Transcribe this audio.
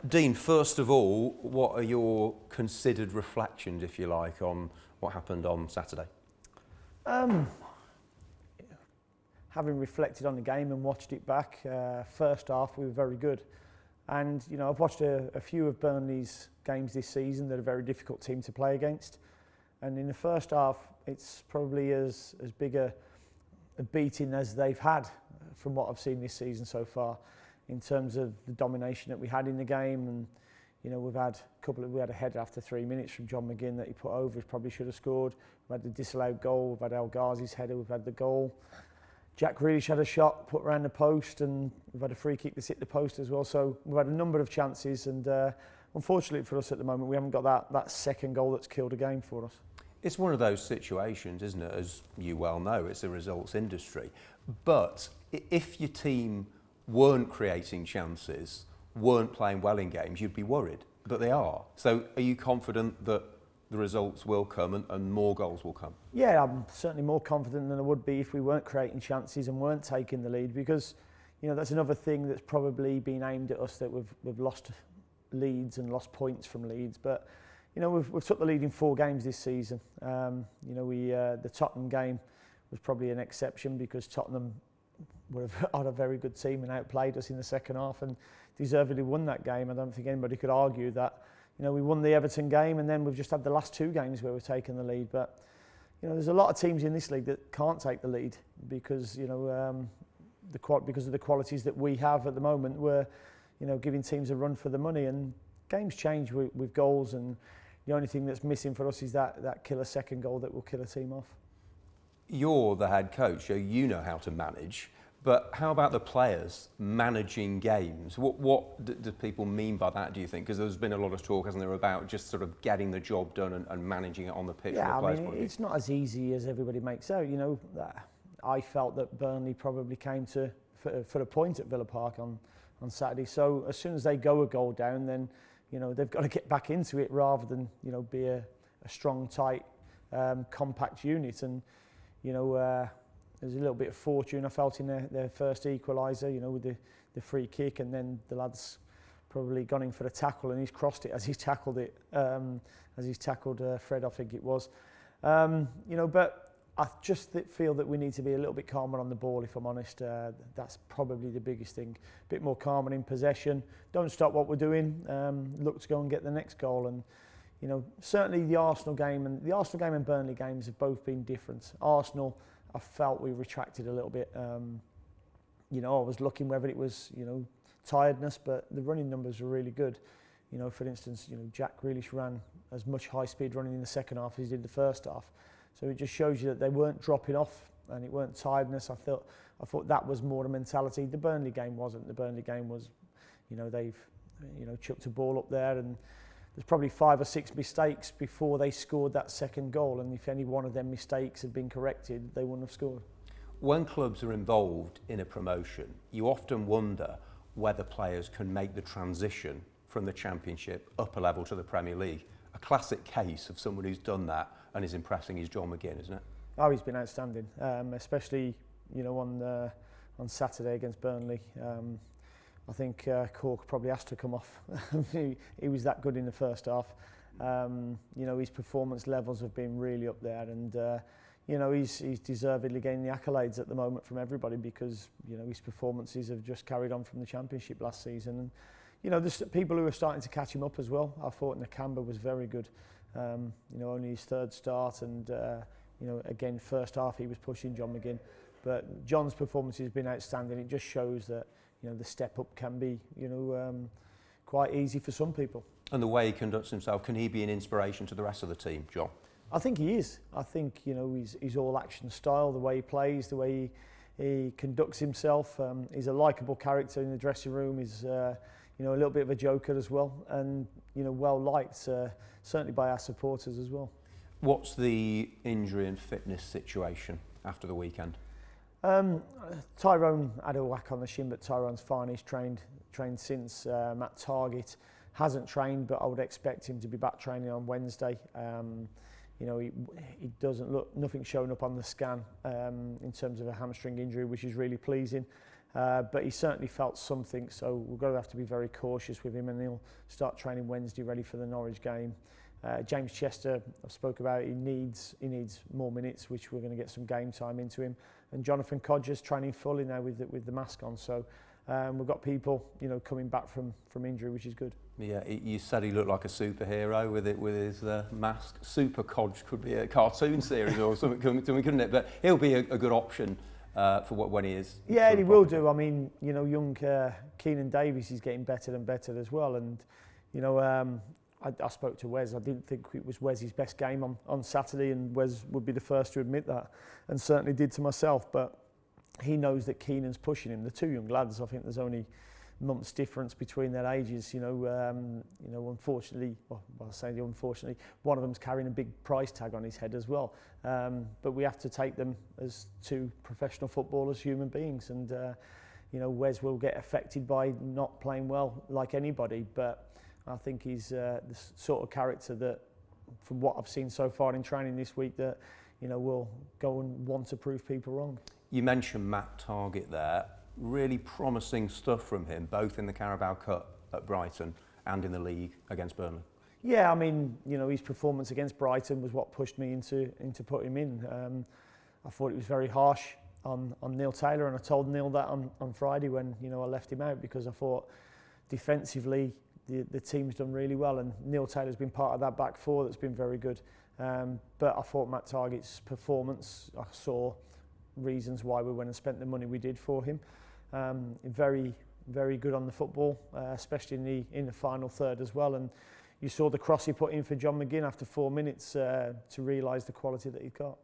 Dean, first of all, what are your considered reflections, if you like, on what happened on Saturday? Having reflected on the game and watched it back, first half we were very good. And, you know, I've watched a few of Burnley's games this season. They're a very difficult team to play against. And in the first half, it's probably as big a beating as they've had from what I've seen this season so far, in terms of the domination that we had in the game. And, you know, we had a header after 3 minutes from John McGinn that he put over, he probably should have scored. We've had the disallowed goal, we've had El Ghazi's header, we've had the goal. Jack Grealish had a shot put around the post, and we've had a free kick that's hit the post as well. So we've had a number of chances, and unfortunately for us at the moment, we haven't got that second goal that's killed a game for us. It's one of those situations, isn't it? As you well know, it's a results industry. But if your team weren't creating chances, weren't playing well in games, you'd be worried. But they are. So are you confident that the results will come and more goals will come? Yeah, I'm certainly more confident than I would be if we weren't creating chances and weren't taking the lead, because, you know, that's another thing that's probably been aimed at us, that we've lost leads and lost points from leads. But, you know, we've took the lead in 4 games this season. You know, the Tottenham game was probably an exception, because Tottenham would have had a very good team and outplayed us in the second half and deservedly won that game. I don't think anybody could argue that. You know, we won the Everton game, and then we've just had the last 2 games where we've taken the lead. But, you know, there's a lot of teams in this league that can't take the lead because, you know, because of the qualities that we have at the moment. We're, you know, giving teams a run for the money, and games change with goals, and the only thing that's missing for us is that killer second goal that will kill a team off. You're the head coach, so you know how to manage. But how about the players managing games? What do people mean by that, do you think? Because there's been a lot of talk, hasn't there, about just sort of getting the job done and managing it on the pitch. Yeah, I mean, it's not as easy as everybody makes out. You know, I felt that Burnley probably came for a point at Villa Park on Saturday. So as soon as they go a goal down, then, you know, they've got to get back into it rather than, you know, be a strong, tight, compact unit. And, you know, there's a little bit of fortune I felt in their first equaliser, you know, with the free kick, and then the lad's probably gone in for the tackle, and he's crossed it as he's tackled it, as he's tackled Fred, I think it was. You know, but I just feel that we need to be a little bit calmer on the ball, if I'm honest. That's probably the biggest thing. A bit more calm and in possession. Don't stop what we're doing. Look to go and get the next goal. And, you know, certainly the Arsenal game and Burnley games have both been different. Arsenal, I felt we retracted a little bit. You know, I was looking whether it was, you know, tiredness, but the running numbers were really good. You know, for instance, you know, Jack Grealish ran as much high-speed running in the second half as he did the first half. So it just shows you that they weren't dropping off, and it weren't tiredness. I thought that was more the mentality. The Burnley game wasn't. The Burnley game was, you know, they've, you know, chucked a ball up there, and there's probably 5 or 6 mistakes before they scored that second goal, and if any one of them mistakes had been corrected, they wouldn't have scored. When clubs are involved in a promotion, you often wonder whether players can make the transition from the Championship up a level to the Premier League. A classic case of someone who's done that and is impressing is John McGinn, isn't it? Oh, he's been outstanding, especially, you know, on Saturday against Burnley. I think Cork probably has to come off. He was that good in the first half. You know, his performance levels have been really up there, and you know, he's deservedly getting the accolades at the moment from everybody, because, you know, his performances have just carried on from the Championship last season. And, you know, there's people who are starting to catch him up as well. I thought Nakamba was very good. You know, only his 3rd start, and you know, again, first half he was pushing John McGinn, but John's performance has been outstanding. It just shows that, you know, the step up can be, you know, quite easy for some people. And the way he conducts himself, can he be an inspiration to the rest of the team, John? I think he is. I think, you know, his all-action style, the way he plays, the way he conducts himself. He's a likeable character in the dressing room. He's, you know, a little bit of a joker as well, and, you know, well liked, certainly by our supporters as well. What's the injury and fitness situation after the weekend? Tyrone had a whack on the shin, but Tyrone's fine. He's trained since. Matt Targett hasn't trained, but I would expect him to be back training on Wednesday. You know, he doesn't look, nothing showing up on the scan in terms of a hamstring injury, which is really pleasing. But he certainly felt something, so we're going to have to be very cautious with him, and he'll start training Wednesday ready for the Norwich game. James Chester, I've spoke about, he needs more minutes, which we're going to get some game time into him. And Jonathan Codger's training fully now with the mask on, so we've got people, you know, coming back from injury, which is good. Yeah, you said he looked like a superhero with his mask. Super Codge could be a cartoon series or something, couldn't it? But he'll be a good option for when he is. Yeah, he will do. I mean, you know, young Keenan Davies is getting better and better as well. And, you know, I spoke to Wes. I didn't think it was Wes's best game on Saturday, and Wes would be the first to admit that, and certainly did to myself. But he knows that Keenan's pushing him. The two young lads, I think there's only months difference between their ages. You know, unfortunately, well, I say unfortunately, one of them's carrying a big price tag on his head as well. But we have to take them as two professional footballers, human beings, and you know, Wes will get affected by not playing well like anybody, but I think he's the sort of character that, from what I've seen so far in training this week, that, you know, will go and want to prove people wrong. You mentioned Matt Targett there. Really promising stuff from him, both in the Carabao Cup at Brighton and in the league against Burnley. Yeah, I mean, you know, his performance against Brighton was what pushed me into putting him in. I thought it was very harsh on Neil Taylor, and I told Neil that on Friday when, you know, I left him out, because I thought defensively the team's done really well, and Neil Taylor's been part of that back four that's been very good. But I thought Matt Targett's performance, I saw reasons why we went and spent the money we did for him. Very, very good on the football, especially in the final third as well. And you saw the cross he put in for John McGinn after 4 minutes to realise the quality that he's got.